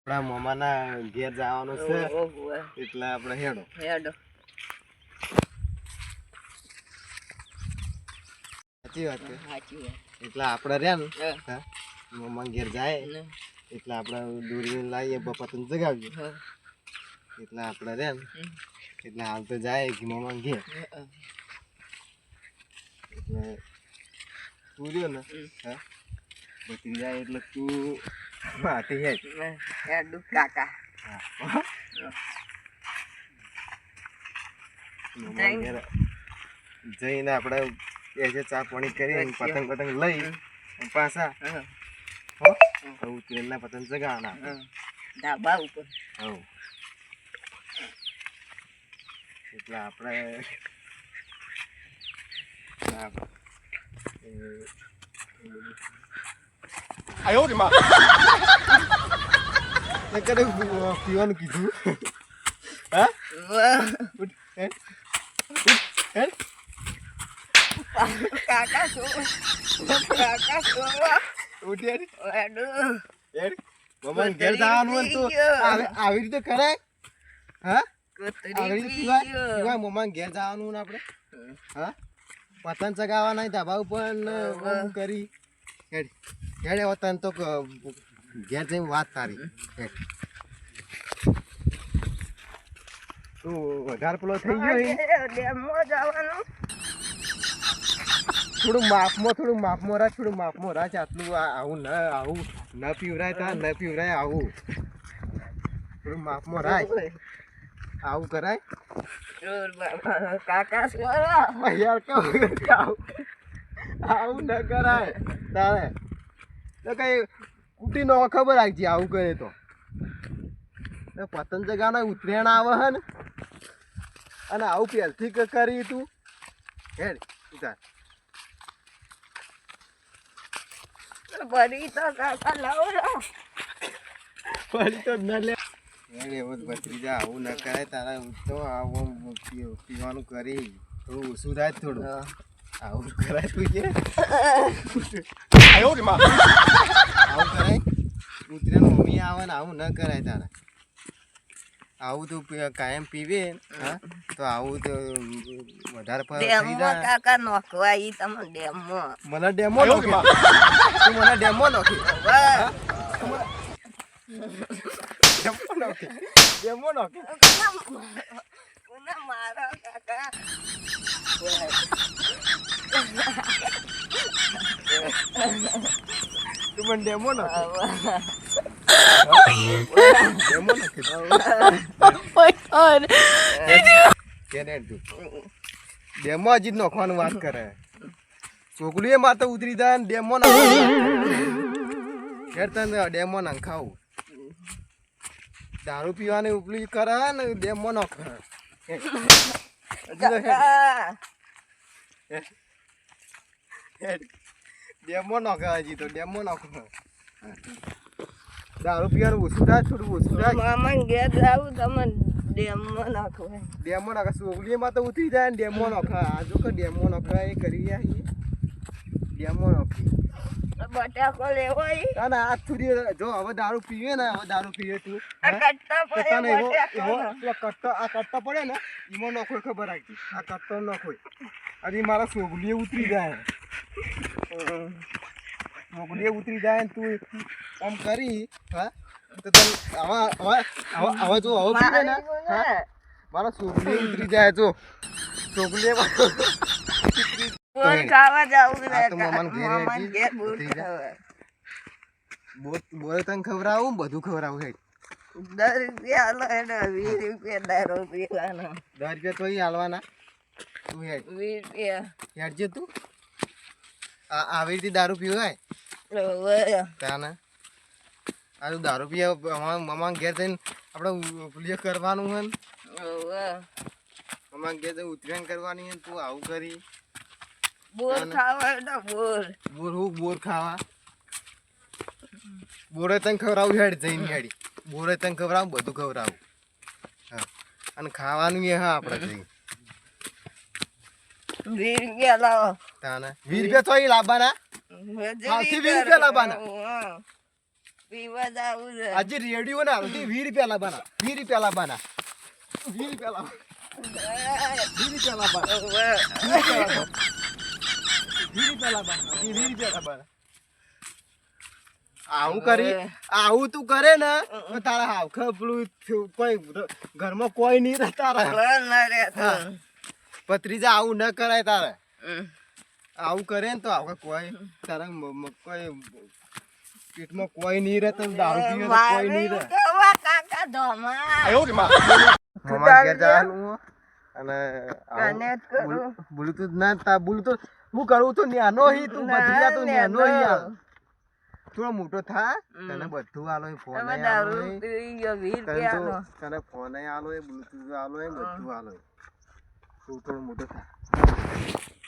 આપણા મામાના ઘેર જવાનું છે એટલે આપણે હેડો સાચી વાત છે. એટલે આપણે રહ્યા ને મામા ઘેર જાય એટલે આપણે દૂરી લાવીએ પતંગ ચગાવીએ એટલે આપણે રહ્યા ને એટલે હાલ તો જાય કે મામા ઘેર એટલે તું રહ્યો ને હા બધી જાય એટલે તું માટી હેડ કાકા જઈને આપણે એસે ચા પાણી કરી પતંગ પતંગ લઈ પાછા ટ્રેનના પતંગ ચગાવવાના ધાબા ઉપર એટલે આપણે આયો રે માં કદે પીવાનું કીધું હા કાકા મમ્મા ઘેર જવાનું હોય તો આવી રીતે કરાય હા આવી રીતે પીવાય મમ્મા ઘેર જવાનું ને આપણે હા પતંગ ચગાવવા નહીં ધાબા ઉપર કરી હેડ હેડ તને તો ઘેર જઈને વાત તારી હેડ તું વધારે પેલો થઈ ગયો થોડું માપમાં રાખ આટલું આવું ન પીવરાય તા ન પીવરાય આવું થોડું માપમાં રાખ આવું કરાય કાકા યાર આવું ન કરાય તારે તો કઈ કુટી નો ખબર રાખજે આવું કરે તો પતંગ ચગાવવાના ઉત્તરાયણ આવે હે ને અને આવું પહેલથી કરી તું હેડ ઉતાર બરી તો કાકા લાવો ફરી તો ન લે એવો જ ભત્રીજા આવું ન કરાય તારા તો આવું પીવાનું કરી થોડું ઓછું થાય થોડું આવું કરાય તું છે આયો રે માં આવું કરાય ઉતરેનું મમ્મી આવે ને આવું ન કરાય તારા આવું તું કાયમ પીવે હા તો આવું તો વધારે કાકા નોખવા ઈ તમે ડેમો મને ડેમો નોખી તું મને ડેમો નોખી ડેમો નોખી મારો કાકા તું મને ડેમો નોખી ડેમો નોખી ડેમો હજી નોખવાનું વાત કરે છોકરીએ મારે તો ઉતરી જાય ને ડેમો નાખ તને ડેમો નાખાવું દારૂ પીવાની ઉપલી કરે ને ડેમો નાખ ડેમો નાખે હજી તો ડેમો નાખ દારૂ પીવાનું ઓછું થાય થોડું ઓછું થાય મામા ઘેર જાવું તમે ડેમો નાખવા ડેમો નાખે છોકરીમાં તો ઉતરી જાય ને ડેમો નાખે આ જો કે ડેમો નાખે એ કરી ડેમો નાખી બટાકો લેવો ના ના આ થોડી જો હવે દારૂ પીવે ને તું કટ્ટા પડે ને એમાં નખો ખબર રાખી આ કટ્ટો નખો અરે મારા છોકરીએ ઉતરી જાય ને તું આમ કરી હા તો તને હવે જો હવે પીવે ને મારા છોકરીએ ઉતરી જાય જો છોકરીએ ખાવા જાવું બોર તને ખવડાવું બધું ખવડાવું હે 10 રૂપિયા આલો એને 20 રૂપિયા દારૂ પીવાનો 10 રૂપિયા તો હાલવાના તું હેડ 20 રૂપિયા હેડજે તું આવી રીતે દારૂ પીવાય તાને આ તું દારૂ પીવા મમા ઘેર જઈને આપણે પુલિય કરવાનું હોય ને મમા ઘેર જઈને ઉતરાયણ કરવાની હોય તું આવું કરી બોર ખાવા બોર ખાવા બોરે તને ખવડાવું હેડ જઈને હેડી બોરે તને ખવડાવું બધું ખવડાવું હા અને ખાવાનું એ હા આપણે જઈ 20 રૂપિયા લાવો તાને 20 રૂપિયા તો લાવવાના 20 રૂપિયા લાવવાના પીવા જાવું છે. આજે રેડિયો ના હાલતી 20 રૂપિયા લાવવાના 20 રૂપિયા લાવવાના 20 રૂપિયા લાવવાના 20 રૂપિયા લાવવાના 20 રૂપિયા લાવવાના 20 રૂપિયા લાવવાના આવું કરી આવું તું કરે ને તો તારા હાવ પેલું કોઈ ઘરમાં કોઈ નહીં રહે તારા ઘર ના રહેતો. ભત્રીજા આવું ન કરાય તારે હમ. આવું કરે ને તો આપણે કોઈ તારા કોઈ પેટમાં કોઈ નહીં રહે તો દારૂ પીવે તો કોઈ નહીં રહે કેવા કાકા ધોમા. 哎呦我的妈！ મામા ઘેર જવાનું અને કનેક્ટ કરું. બ્લુટૂથ ના તા બ્લુટૂથ હું કરું તો ન્યાનો હી તું ભત્રીજા તો ન્યાનો હી યાર થોડો મોટો થા તને બધું આલો ફોન હવે આલો દારૂ પી ગયો 20 રૂપિયાનો. તને ફોન આલો બ્લુટૂથ આલો બધું આલો તું થોડો મોટો થા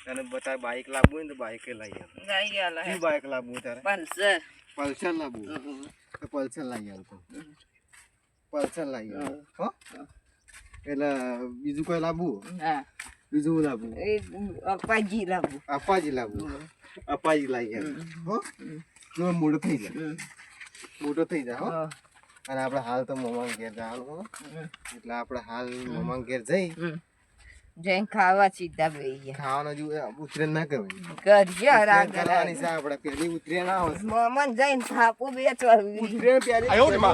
તને બતા બાઈક લાવવું હોય ને તો બાઈક લઈ આવ ગાઈ આલા હે. શું બાઈક લાવવું તારે પલ્સર. પલ્સર લાવવું તો પલ્સર લઈ આવ તો પલ્સર લઈ આવ હો એટલે બીજું કોઈ લાવવું હા. બીજું લાવવું એ અપ્પાજી લાવું. અપાજી લાવવું અપાજી લઈ આવ હો તો મોટો થઈ જાય મોટો થઈ જાય હો અને આપણે હાલ તો મોમાં ઘેર જવાનું હો એટલે આપણે હાલ મોમાં ઘેર જઈ જઈને ખાવા સીધા બેહી ગયા. ખાવાનો જો ઉતરેન ના કહેવાય કરજો રાગ કરવાની છે આપણે પેલી ઉતરેન આવે મોમન જઈને થાપું બેચવાનું. ઉતરેન પેલી 哎呦我的妈！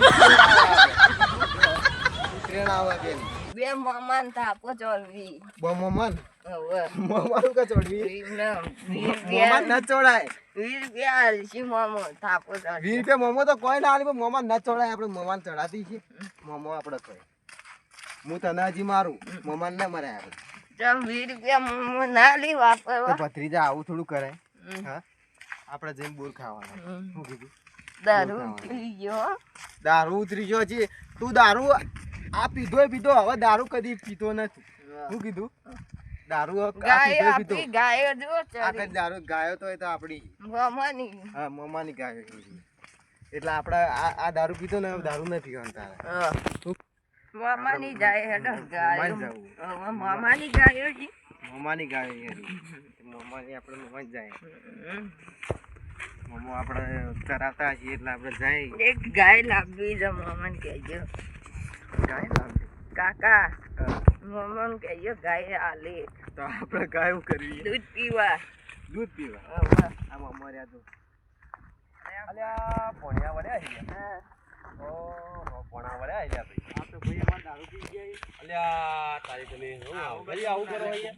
ઉતરેન આવે પેલી બે મોમન થાપો ચોરવી. મોમન હવે મોમાનું કા ચોડવી વીસ મોમન ન ચોડાય રૂપિયા આલસી મોમો થાપો 20 ચોરવી. રૂપિયા મોમો તો કોઈ ના આલી પણ મોમન ન ચોડાય આપણે મોમાન ચડાતી છે મોમો આપણે કોઈ હું તને હજી મારું મોમાન ના મરાય આપણે ચમ 20 રૂપિયા મોમો ના લી તો વાપરવા. ભત્રીજા આવું થોડું કરાય હા આપણે જઈને બોલ ખાવાના શું કીધું દારૂ પી ગયો. દારૂ ઉતરી ગયો છે તું દારૂ આ પીધો હવે દારૂ કદી પીતો નથી શું કીધું દારૂ આ ગાય પીધો આપી ગાયો જો આ ચરી. કદી દારૂ ગાયો તો એ તો આપણી મોમાની. હા મમ્માની ગાયો છે. એટલે આપણે આ દારૂ પીતો ને દારૂ નથી ગણતા હા. મોમાની જાય હેડો ગાયો. જવું. હવે મોમાની ગાયો છે. મમ્માની ગાયો છે. મમ્માની આપણે મમ્મા જ જાય મમ્મો આપણે કરાવતા છીએ એટલે આપણે જાય એક ગાય લાવવી છે મોમન કહેજો. ગાય લાગે કાકા મોમન કહેજો ગાય આલે તો આપણે ગાયું કરવી દૂધ પીવા. દૂધ પીવા હવે. આ મમ્મા રહ્યા તો અલ્યા પોણિયા વળ્યા છે હા. ઓહો પોણા વળ્યા છે ભાઈ આ તો ભાઈ અમાર દારૂ પી ગયા અલ્યા તારી તમે ભાઈ આવું કરો અહીંયા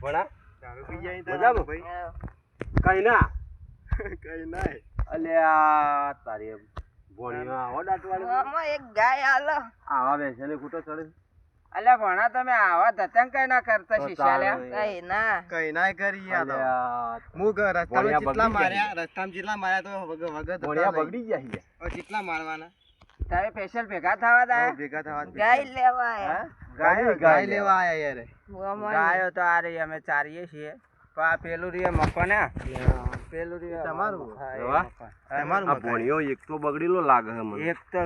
ભણા દારૂ પી જાય મજામાં ભાઈ હા. કઈ ના કઈ ના અલ્યા તારી ભોણીઓ આવો દાંતવાળી મોમો એક ગાય આલો. આવા બેસે ને ખૂટો ચડે અલ્યા ભણા તમે આવા ધતંગ કઈ ના કરતા શીશાલ્યા. કઈ ના. કઈ ના કરી આ તો હું રસ્તામાં જેટલા માર્યા રસ્તામાં જેટલા માર્યા તો વગર ભોણિયા બગડી ગયા છે હવે જેટલા મારવાના તારે સ્પેશિયલ ભેગા થવા દા. ભેગા થવા ગાય લેવા આયા. ગાય લેવા આયા યાર મોમન. ગાયો તો આ રહી અમે ચારીએ છીએ તો આ પેલું રીએ મકન હે પેલું રીએ તમારું હા, એ વાહ. મકન. તમારું આ ભોણિયો એક તો બગડેલો લાગે છે મને એક તો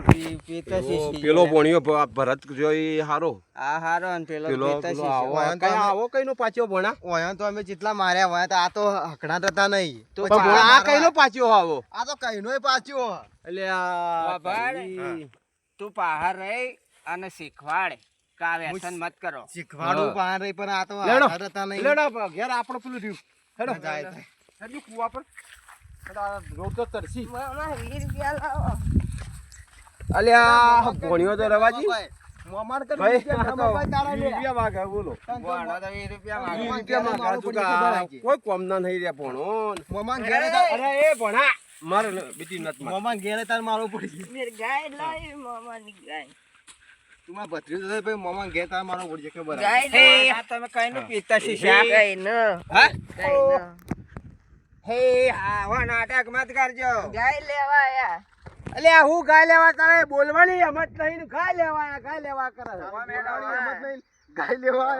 પીતો શીશી પેલો ભોણિયો ભરત જોઈ હારો આ હારો ને પેલો પેલો પીતો પેલો શીશી. આવો કઈ આવો કઈનો પાછો ભોણા ઓયા તો અમે જેટલા માર્યા હોય તો આ તો હકડાટ હતા નહીં તો પછી પણ ભોણા આ મારવા. કઈનો પાછો આવો આ તો કઈનોય પાછો એટલે આ બાબા, તું બહાર રહી અને શીખવાડ કા વ્યસન મત કરો. શીખવાડું પાર રહી પણ આ તો લેડો. હકડાટ હતા નહીં લેડો ઘેર આપણો પેલું રહ્યું હેડો જાય થાય. હેડો કુવા પર હેડો આ રોડ તો તરસી મોમા 20 રૂપિયા લાવો. અલ્યા ભોણિયો તો રવાજી મોમાર કરી ભાઈ રૂપિયા આ તો ધમા તારા લે. 20 રૂપિયા વાગે બોલો ભોણો તો 20 રૂપિયા માંગે. 20 રૂપિયા મારું માંગા તું પડી ખબર રાખજે. કોઈ કોમ ના નહીં રહ્યા ભોણો મોમાન ઘેરે તાર- અરે એ ભોણા મારે બીટી નત માર મોમાન ઘેરે તાર મારવું પડી મેર ગાય લાવી મોમાની ગાય. તું મારા ભત્રીજો છે ભાઈ મોમાન ઘેર તાર મારવું પડશે ખબર ગાય હે, લેવા. આ તમે કઈનું પીતા શીશા? કઈ ન. હા? કઈ ન. હે આવા નાટક મત કરજો. ગાય લેવા આયા. અલ્યા હું ગાય લેવા તારે બોલવાની હિંમત નહીં ને ગાય લેવા કરે છે. ઓમ હેડો, ગાય લેવા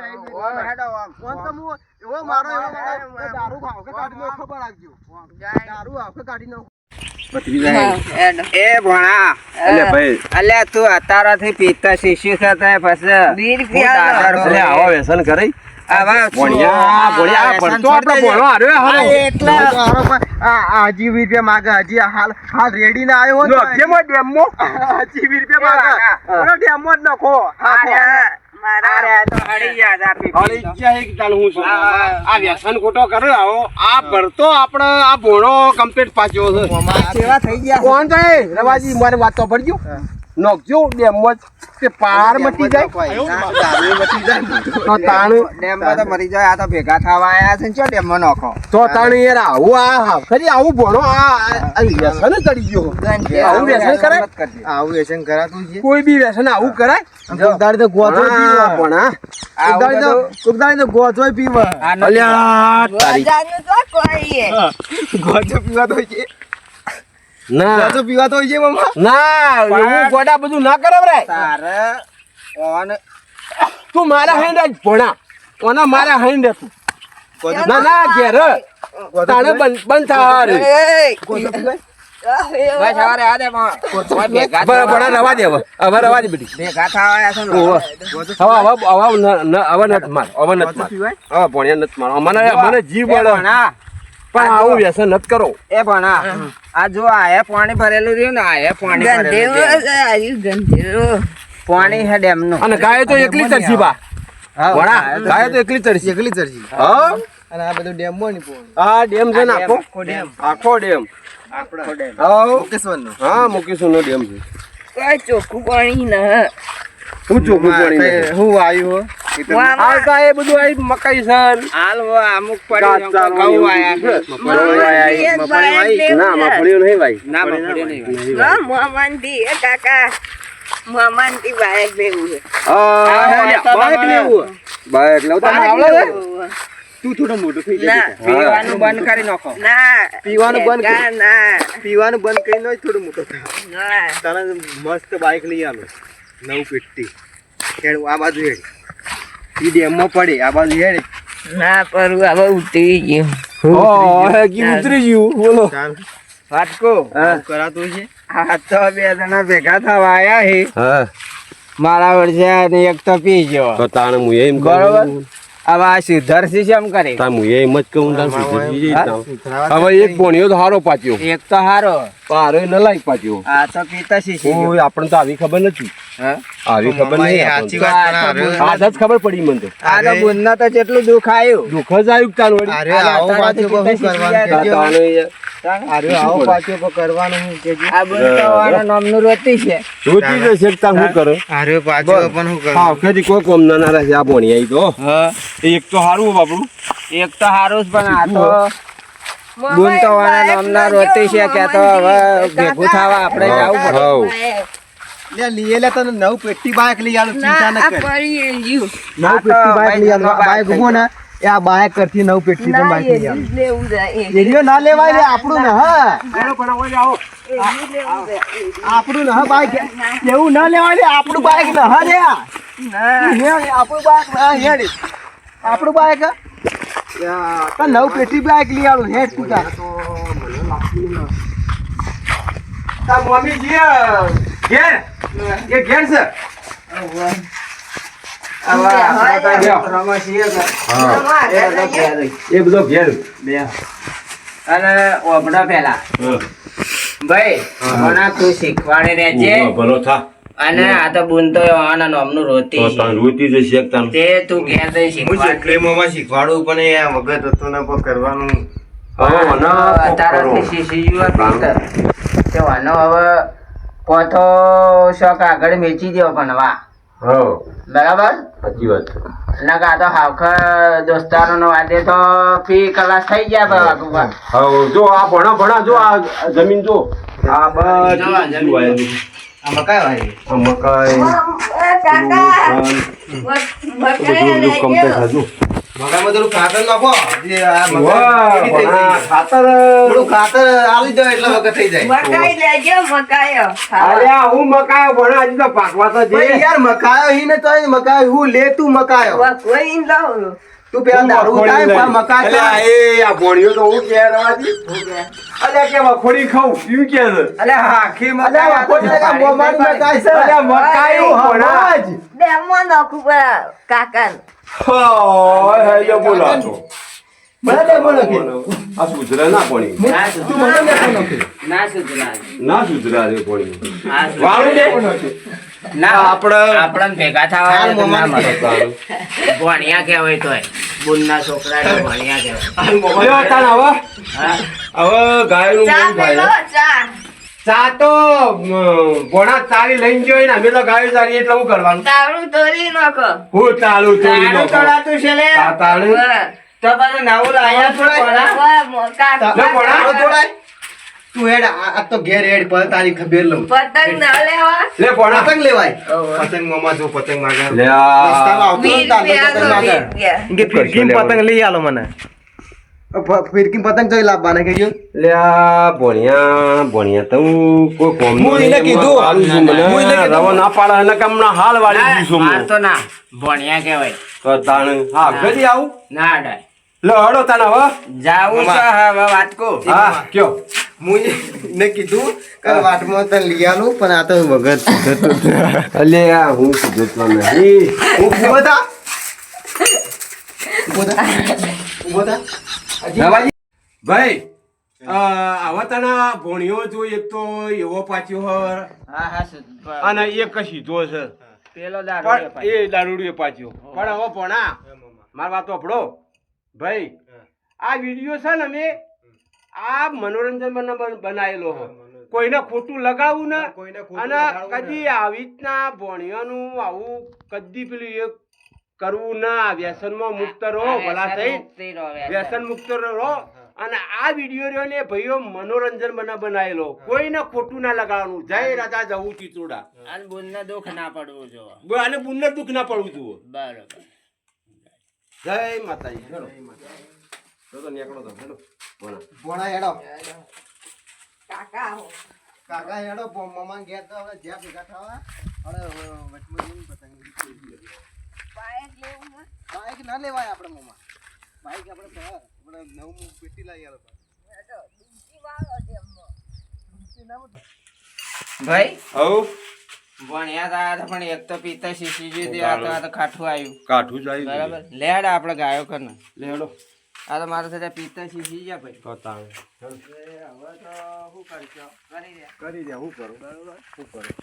ઓમ હેડો, ઓમ. ફોન તો હું એવો મારો એવો ઓમ, મારો ઓમ, દારૂ ખાવ કે કાઢી નો ખબર રાખજો ગાય. દારૂ આવ કે કાઢી નો હેડો. એ ભણા અલ્યા ભાઈ અલ્યા તું અત્યારથી પીતા શીશી થતા પછી 20 રૂપિયા દાદર લાવો. અલ્યા આવા વ્યસન કરે આવા ભણ્યા ભણતો આપણે ભણો હાર્યો આ હારો એટલે હારો પણ આ હજી 20 રૂપિયા માગે હજી હાલ રેડી ના આવ્યો લો, હોય જેમાં ડેમમાં હજી 20 રૂપિયા માગે ડેમમાં જ નાખો અરે તો હળી યાદ આપી અરે ઈચ્છા એક ચાલ હું છું આ વ્યસન ખોટો કરે આવો આ ભરતો આપણે આ ભણો કમ્પ્લીટ પાછો છે સેવા થઈ ગયા કોણ તો એ રવાજી મારે વાત તો પડજો નોકજો ડેમમાં જ તે પાર મટી જાય તો તાણું ડેમમાં તો મરી જાય આ તો ભેગા થવા આયા છે ને ચો ડેમમાં નાખો તો તાણું યાર આવું આ ખરી આવું ભણો આ વ્યસન ચડી ગયો આવું વ્યસન કરાય આવું વ્યસન કરાતું છે કોઈ બી વ્યસન આવું કરાય કોકદાડી તો ગોથો પીવા પણ કોકદાડી તો ગોથો પીવા અલ્યા તારી ગોથો પીવા તો છે ના ગોથો પીવા તો છે મમ્મા ના એવું ગોડા બધું ના કરે રે તારે ઓન તું મારા હાઈન જ ભણા ઓના મારા હાઈન તું ના ના ઘેર તાણે બંધ થા રે બસ સવારે આ દે પણ ભેગા ભણા રવા દે હવે રવા દે બેટી ભેગા થવા આયા છે ને હવે નત માર હવે નત માર હવે ભણ્યા નત માર મને જીવ એ બળે ભણા પણ આવું વ્યસન નત કરો એ ભણા આ જો આ પાણી ભરેલું રહ્યું ને આ પાણી ભરેલું પાણી હે ડેમ નું અને ગાય તો એકલી ચરસી બા ભણા ગાય તો એકલી ચરસી એકલી ચરસી હા અને આ બધું ડેમ માં ની પોણી આ ડેમ છે ને આખો આખો ડેમ હા કેસવન નો હા મુકેશનો નો ડેમ છે ચોખ્ખું પાણી ના હું ચોખ્ખું પાણી નથી. હું આવ્યું આવતા એ બધું આ મકાઈ સર હાલ અમુક પડી કાચા ઘઉં આયા ના મફળીઓ નહીં ભાઈ ના મફળીઓ નહીં બાઈક લેવું તમને આવડે છે? તું થોડો મોટો થઈ જાય પીવાનું બંધ કરી નાખો પીવાનું બંધ પીવાનું બંધ કરીને જ થોડું મોટો થાય તને મસ્ત બાઈક લઈ આલો નવું પેટી હેડ આ બાજુ હેડ ઈ ડેમમાં પડે આ બાજુ હેડ ના પરું હવે ઉતરી ગયું ઉતરી ગયું બોલો ચાલ વાટકો હા. કરાતું છે આ તો બે જણા ભેગા થવા આયા હે હા મારા વર્ષે અને એક તો પી ગયો તો તાણે હું એમ બરોબર હવે આ સુધરસી કેમ કરે તાણ હું એમ જ કહું તાણ સુધરી જઈ તાણ. સુધરાવા હવે એક ભણ્યો તો હારો પાચ્યો એક તો હારો પારો ન લાઈક પાચ્યો આ તો પીતા શીશી ઓય આપણને તો આવી ખબર નથી હા આવી ખબર નહીં સાચી આપણને. વાત પણ આજ જ ખબર પડી મને તો આ તો બુનના તો જેટલું દુઃખ આવ્યું દુઃખ જ આવ્યું તાણ વળી. અરે આવો પાછો બહુ કરવાનું તાણ કેજો. તાણે યાર. અરે આવો પાછો બહુ કરવાનું હું કેજો. આ બુન તો વાળા નામનું રોતી છે જોતી જશે કે તાણ શું કરો અરે પાછો પણ હું કરું હા કદી કોઈ કોમ ના ના છે આ ભણી આવી તો એક તો હારું બાપડું એક તો હારું જ પણ આ તો બુન તો વાળા નામના રોતી છે કે તો હવે ભેગું થવા આપણે જવું પડે હાઉ. લે લીએ લે તને નવ પેટી બાઈક લઈ આલો ચિંતા ન કર નવ આ તો પેટી બાઈક લઈ આલો બાઈક બાઈક ઉભો ને એ આ બાઈક કરતી નવ પેટી પણ બાઈક લઈ આલો એરિયો ના લેવાય લે આપણું ને હા આપણું ને હા બાઈક એવું ના લેવાય લે આપણું બાઈક ને હા લે આપણું બાઈક ના હેડ આપણું બાઈક તો નવ પેટી બાઈક લઈ આલો હેડ તું તાર તાર મમ્મી જી ઘેર એ ઘેર છે એ બધો ઘેર અને ઓબડા પેલા ભાઈ મને તું શીખવાડે રહેજે ભલો થા અને આ તો બુન તો આના નામનું રોતી તો છે. તાણ રોતી જશે એક તાણ. તે તું ઘેર જઈ શીખવાડ શીખવાડું પણ એ વગર હતો ને કરવાનું હવે મને તારાથી શીશી પીતર તે વાનો હવે પોતો શોખ આગળ મેચી દો પણ વાહ હા બરાબર સાચી વાત છે. નકા તો હાવખર દોસ્તારો નો વાદે તો ફી કલાસ થઈ ગયા બાબા હા જો આ ભણા જો આ જમીન જો આ બધું જો આ જમીન. વાયેલું. આમાં કઈ વાય આ મકાઈ બધું complete હતું. મકાઈમાં થોડું ખાતર નાખો જે આ વાહ, મકાઈ થઈ ભણા, જાય. ખાતર થોડું ખાતર આલી દો એટલે વગર થઈ જાય અલ્યા હું મકાયો ભણા હજી તો પાકવા તો ભાઈ જઈએ. યાર મકાયો હી ને તો મકાયો હું લે તું મકાયો તું પેલા દારૂ ઉતાય, પા મકા અલ્યા, ખાય. એ આ ભોણિયો તો હું કે રવાજી? અલ્યા, કે વખોડી ખાઉં, એમ કે છે. અલ્યા આખી અલ્યા, વખોડી મકાઈ લગા મોમાન મકાઈ છે. અલ્યા, મકાઈ ભોણા જ. ડેમમાં નાખું પડે કાકાને. હોય, હે, જો બોલો આ તો. મને ડેમો નથી. આ સુધરે ના ભોણી. ના તું મને ડેમો નથી. ના સુધરા ના સુધરા રે ભોણી. આ વાળું દે. ના આપણે- આપણને ભેગા થવા હાલ ના મોમાન મળે. ભણ્યા કહેવાય તોય બુનના છોકરાને ભણ્યા કહેવાય. લ્યો, તાણ હવે હા? હવે ગાયનું ચા મોં ખાય મેલો ને. ચા. ચા તો ભોણા તારી લઈને ગયો ને અમે તો ગાયો ચારી એટલે હું કરવાનું? તારું તોડી નાખો. હું ચાલુ તોડી તારું નાખો. તોડાતું છે લે. આ તાણે? વાહ. તો પાછું નવું લાયા છો ભણા? વાહ, કાકા. લે, ભણા. દારૂ તોડાય. તું હેડ આ તો ઘેર હેડ પર તારી ખબર લઉં. પતંગ ના લેવા. લે ભોણા. પતંગ લેવાય. પતંગ મામા જો પતંગ માગે. લે આ. રસ્તામાં આવતો ને તાર તો પતંગ માગે. કે ફિરકી પતંગ લઈ આલો મને. ફિરકી પતંગ જોઈ લાવવાના કે લે આ ભોણિયા તો હું કોઈ કોમનો હું એને નહીં, કીધું. એમાં આવું છું મને. હું એને કીધું. રવા ના પાડે એટલે કે હમણાં હાલ વાળી ના, દઈશું માર હું. તો ના ભણ્યા કહેવાય. તો તાણે હા ઘડી આવું. ના અડાય. લે હડો તાણે હવે. જાવું છે હવે વાત કો. હા કયો. હું ને કીધું કે વાટમાં તને લઈ આલું પણ આ તો વગર અલે આ હું જોતો નહીં. ઉભો થા. ઉભો થા. ઉભો થા. નવાજી ભાઈ આવા તને ભોણિયો જો એક તો એવો પાછો હર હા હા સુધ- અને એક સીધો છે પેલો દારૂ પણ એ દારૂડિયો પાછો પણ હવે ભોણા મારી વાત સાંભળો ભાઈ આ વિડીયો છે ને અમે આ મનોરંજન બનાવેલો હો કોઈને ખોટું લગાવવું ને અને કદી આવી રીતના ભોણિયાનું આવું કદી પેલું એ કરવું ના વ્યસનમાં મુક્ત રહો ભલા થઈ વ્યસન મુક્ત રહો અને આ વિડીયો રહ્યો ને ભાઈઓ મનોરંજન બનાવેલો કોઈને ખોટું ના લગાવવાનું જય રાજા જવું ચિત્રોડા અને બુનને દુઃખ ના પડવું જો. અને બુનને દુઃખ ના પડવું જુઓ બરોબર. જય માતાજી હેડો. તો નીકળો તો હેડો ભોણા. ભોણા હેડો. કાકા આવો. કાકા હેડો મામા ઘેર તો હવે જ્યાં ભેગા થવા હવે વચમાં જઈને પતંગ બાઈક લેવું ને? બાઈક ના લેવાય આપણે મામા. બાઈક આપણે નવું પેટી લાવી આલો. હેડો, ડૂબકી વાળો ડેમમાં. ભાઈ હવ ભણ્યા તા હતા પણ એક તો પિતા શીશી જોઈ આ તો ખાઠું આવ્યું કાઠું જાય બરાબર. લેડ આપણે ગાયો કર ને લેડો આ તો મારા સાથે પિતા શીશી ગયા ભાઈ. તો તાણ હવે તો શું કરશો કરી દે. કરી દે હું કરું બરોબર હું કરું